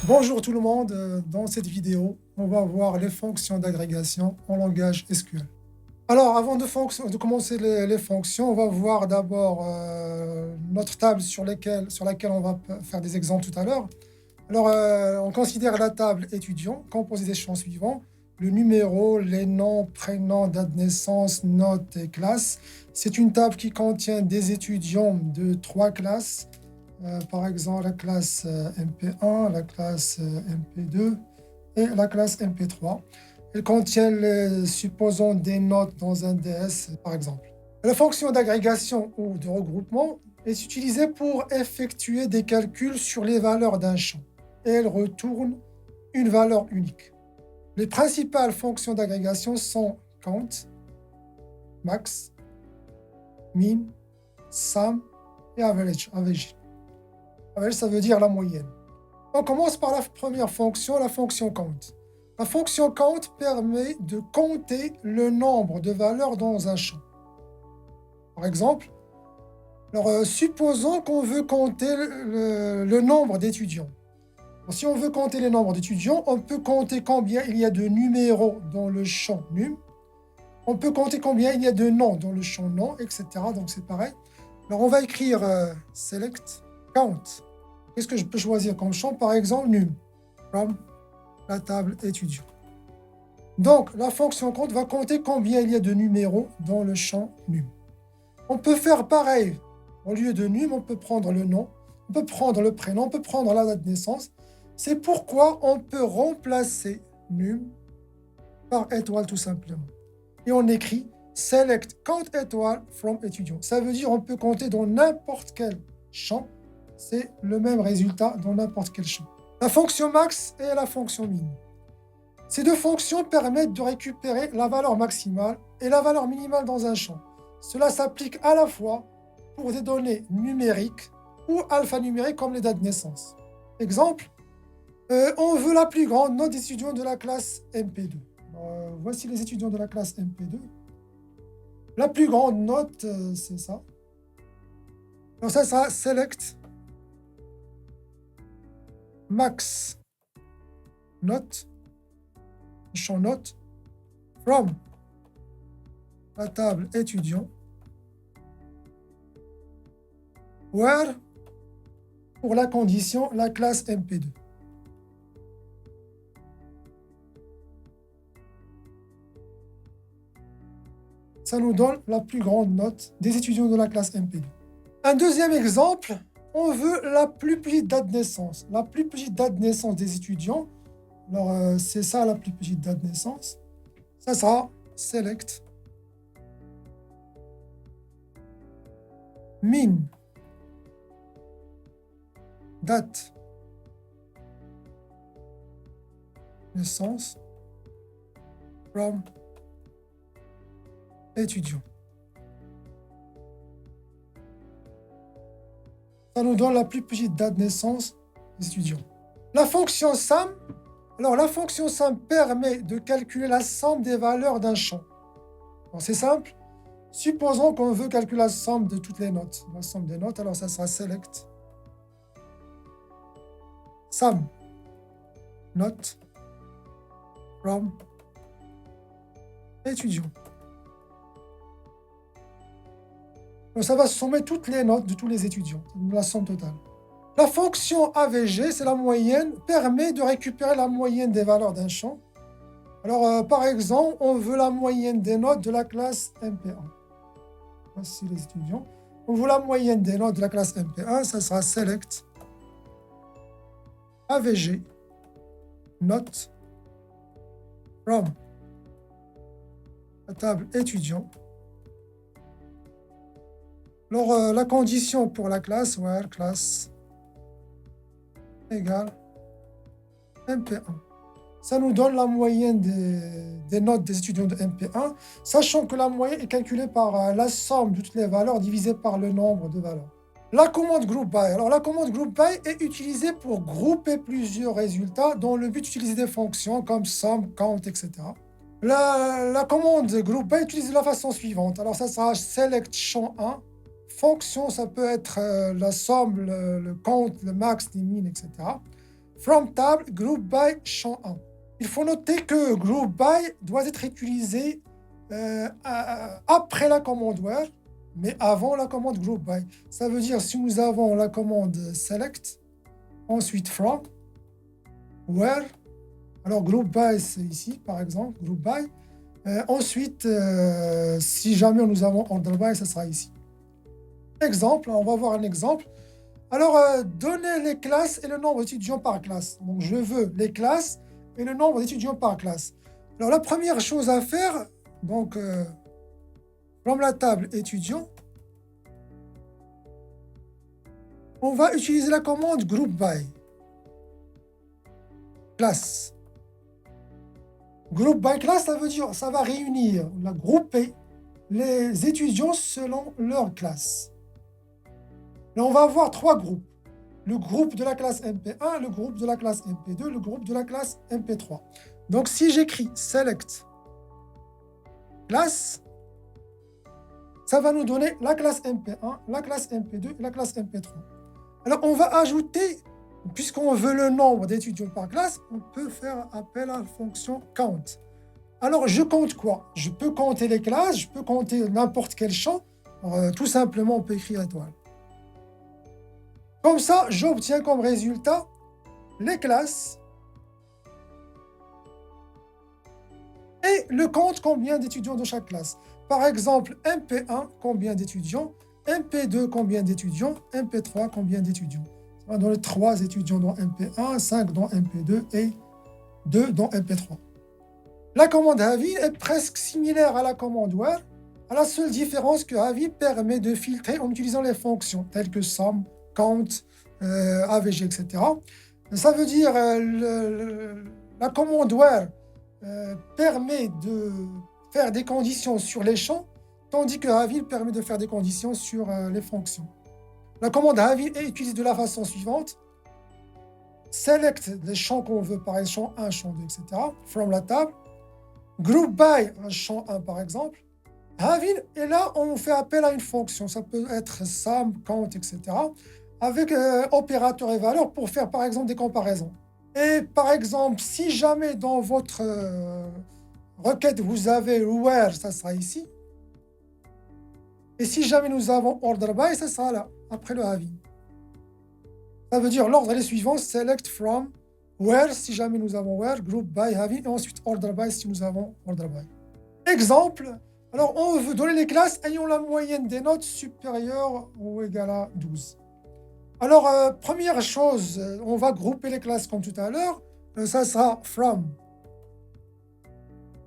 Bonjour tout le monde, dans cette vidéo, on va voir les fonctions d'agrégation en langage SQL. Alors, avant de commencer les fonctions, on va voir d'abord notre table sur laquelle on va faire des exemples tout à l'heure. Alors, on considère la table étudiant, composée des champs suivants, le numéro, les noms, prénoms, date de naissance, notes et classes. C'est une table qui contient des étudiants de 3 classes. Par exemple, la classe MP1, la classe MP2 et la classe MP3. Elle contient, supposons, des notes dans un DS, par exemple. La fonction d'agrégation ou de regroupement est utilisée pour effectuer des calculs sur les valeurs d'un champ. Et elle retourne une valeur unique. Les principales fonctions d'agrégation sont count, max, min, sum et average. Average, ça veut dire la moyenne. On commence par la première fonction, la fonction count. La fonction count permet de compter le nombre de valeurs dans un champ. Par exemple, supposons qu'on veut compter le nombre d'étudiants. Si on veut compter le nombre d'étudiants, on peut compter combien il y a de numéros dans le champ num. On peut compter combien il y a de noms dans le champ nom, etc. Donc c'est pareil. Alors on va écrire select count. Qu'est-ce que je peux choisir comme champ? Par exemple, num, from la table étudiant. Donc, la fonction compte va compter combien il y a de numéros dans le champ num. On peut faire pareil. Au lieu de num, on peut prendre le nom, on peut prendre le prénom, on peut prendre la date de naissance. C'est pourquoi on peut remplacer num par étoile tout simplement. Et on écrit select count étoile from étudiant. Ça veut dire on peut compter dans n'importe quel champ. C'est le même résultat dans n'importe quel champ. La fonction max et la fonction min. Ces deux fonctions permettent de récupérer la valeur maximale et la valeur minimale dans un champ. Cela s'applique à la fois pour des données numériques ou alphanumériques comme les dates de naissance. Exemple, on veut la plus grande note des étudiants de la classe MP2. Voici les étudiants de la classe MP2. La plus grande note, c'est ça. Donc ça sera select max note, champ note, from la table étudiant, where, pour la condition, la classe MP2. Ça nous donne la plus grande note des étudiants de la classe MP2. Un deuxième exemple, on veut la plus petite date de naissance. La plus petite date de naissance des étudiants, alors c'est ça la plus petite date de naissance. Ça sera select min date naissance from étudiant. Ça nous donne la plus petite date de naissance des étudiants. La fonction sum, alors la fonction sum permet de calculer la somme des valeurs d'un champ. C'est simple. Supposons qu'on veut calculer la somme de toutes les notes. La somme des notes, alors ça sera select sum note from étudiant. Donc ça va sommer toutes les notes de tous les étudiants, la somme totale. La fonction AVG, c'est la moyenne, permet de récupérer la moyenne des valeurs d'un champ. Alors, par exemple, on veut la moyenne des notes de la classe MP1. Voici les étudiants. On veut la moyenne des notes de la classe MP1, ça sera select AVG note from la table étudiant. Alors, la condition pour la classe, where classe égale MP1. Ça nous donne la moyenne des notes des étudiants de MP1, sachant que la moyenne est calculée par la somme de toutes les valeurs divisée par le nombre de valeurs. La commande group by. Alors, la commande group by est utilisée pour grouper plusieurs résultats dans le but d'utiliser des fonctions comme sum, count, etc. La commande group by est utilisée de la façon suivante. Alors, ça sera select champ 1. Fonction, ça peut être la somme, le count, le max, les min, etc. from table, group by, champ 1. Il faut noter que group by doit être utilisé après la commande where, mais avant la commande group by. Ça veut dire si nous avons la commande select, ensuite from, where, alors group by c'est ici par exemple, group by. Ensuite, si jamais nous avons order by, ça sera ici. Exemple, on va voir un exemple. Alors, donner les classes et le nombre d'étudiants par classe. Donc, je veux les classes et le nombre d'étudiants par classe. Alors, la première chose à faire, donc, from la table étudiant, on va utiliser la commande group by. Classe. Group by class, ça veut dire, ça va réunir, on va grouper les étudiants selon leur classe. Là, on va avoir 3 groupes. Le groupe de la classe MP1, le groupe de la classe MP2, le groupe de la classe MP3. Donc, si j'écris select classe, ça va nous donner la classe MP1, la classe MP2 et la classe MP3. Alors, on va ajouter, puisqu'on veut le nombre d'étudiants par classe, on peut faire appel à la fonction count. Alors, je compte quoi? Je peux compter les classes, je peux compter n'importe quel champ. Alors, tout simplement, on peut écrire étoile. Comme ça, j'obtiens comme résultat les classes et le compte combien d'étudiants dans chaque classe. Par exemple, MP1, combien d'étudiants, MP2, combien d'étudiants, MP3, combien d'étudiants. Ça va donner 3 étudiants dans MP1, 5 dans MP2 et 2 dans MP3. La commande Havil est presque similaire à la commande where, à la seule différence que Havil permet de filtrer en utilisant les fonctions telles que sum, count, AVG, etc. Ça veut dire la commande where permet de faire des conditions sur les champs, tandis que Havil permet de faire des conditions sur les fonctions. La commande Havil est utilisée de la façon suivante. Select les champs qu'on veut, par exemple champ 1, champ 2, etc. From la table. Group by, un champ 1 par exemple. Havil, et là on fait appel à une fonction. Ça peut être sum, count, etc. Avec opérateur et valeur pour faire par exemple des comparaisons. Et par exemple, si jamais dans votre requête vous avez where, ça sera ici. Et si jamais nous avons order by, ça sera là, après le Havil. Ça veut dire l'ordre est le suivant, select from, where, si jamais nous avons where, group by, Havil, et ensuite order by si nous avons order by. Exemple, alors on veut donner les classes ayant la moyenne des notes supérieure ou égale à 12. Alors, première chose, on va grouper les classes comme tout à l'heure. Ça sera from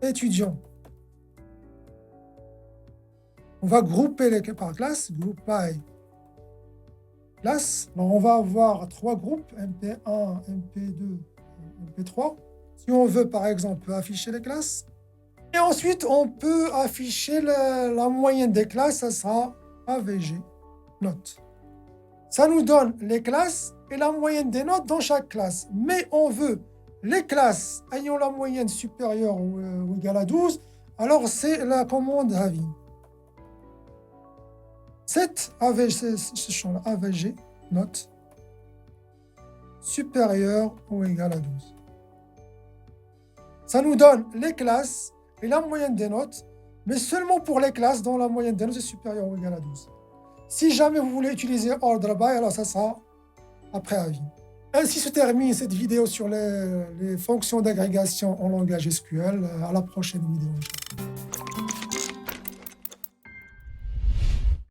étudiant. On va grouper les par classe, group by classe. Donc, on va avoir 3 groupes, MP1, MP2, MP3. Si on veut, par exemple, afficher les classes. Et ensuite, on peut afficher la moyenne des classes, ça sera AVG, note. Ça nous donne les classes et la moyenne des notes dans chaque classe. Mais on veut les classes ayant la moyenne supérieure ou égale à 12, alors c'est la commande Havil. Cette AVG, ce champ-là, AVG, note, supérieure ou égale à 12. Ça nous donne les classes et la moyenne des notes, mais seulement pour les classes dont la moyenne des notes est supérieure ou égale à 12. Si jamais vous voulez utiliser order by, alors ça sera après Havil. Ainsi se termine cette vidéo sur les fonctions d'agrégation en langage SQL. À la prochaine vidéo.